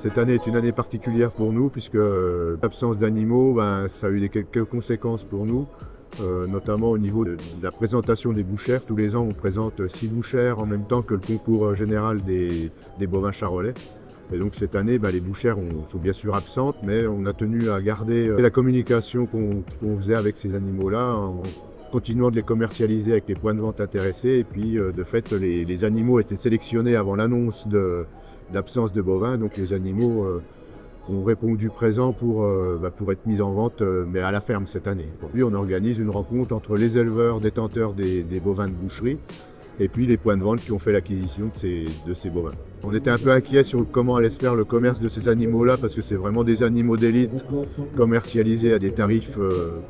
Cette année est une année particulière pour nous puisque l'absence d'animaux, ça a eu quelques conséquences pour nous, notamment au niveau de la présentation des bouchères. Tous les ans, on présente 6 bouchères en même temps que le concours général des bovins charolais. Et donc cette année, les bouchères sont bien sûr absentes, mais on a tenu à garder la communication qu'on faisait avec ces animaux-là, en continuant de les commercialiser avec les points de vente intéressés. Et puis de fait, les animaux étaient sélectionnés avant l'annonce de l'absence de bovins, donc les animaux ont répondu présent pour être mis en vente, mais à la ferme cette année. Aujourd'hui, on organise une rencontre entre les éleveurs détenteurs des bovins de boucherie et puis les points de vente qui ont fait l'acquisition de ces bovins. On était un peu inquiets sur comment allait se faire le commerce de ces animaux-là, parce que c'est vraiment des animaux d'élite commercialisés à des tarifs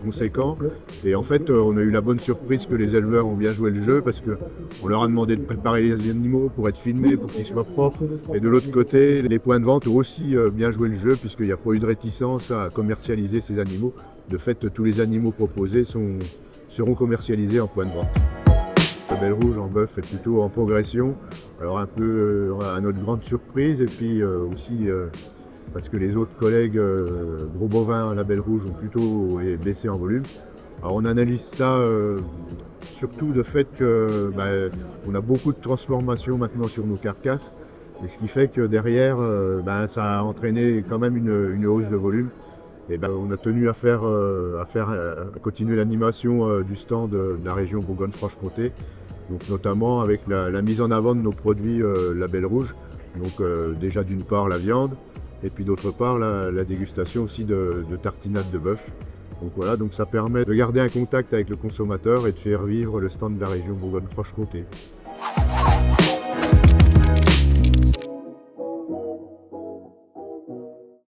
conséquents. Et en fait, on a eu la bonne surprise que les éleveurs ont bien joué le jeu, parce qu'on leur a demandé de préparer les animaux pour être filmés, pour qu'ils soient propres. Et de l'autre côté, les points de vente ont aussi bien joué le jeu, puisqu'il n'y a pas eu de réticence à commercialiser ces animaux. De fait, tous les animaux proposés seront commercialisés en point de vente. La Belle Rouge en bœuf est plutôt en progression, alors un peu à notre grande surprise, et puis aussi parce que les autres collègues gros bovins à la Belle Rouge ont plutôt baissé en volume. Alors on analyse ça surtout de fait que on a beaucoup de transformations maintenant sur nos carcasses, et ce qui fait que derrière ça a entraîné quand même une hausse de volume. Et on a tenu à continuer l'animation du stand de la région Bourgogne-Franche-Comté, donc notamment avec la mise en avant de nos produits La Belle Rouge, donc déjà d'une part la viande, et puis d'autre part la dégustation aussi de tartinades de bœuf. Donc voilà, donc ça permet de garder un contact avec le consommateur et de faire vivre le stand de la région Bourgogne-Franche-Comté.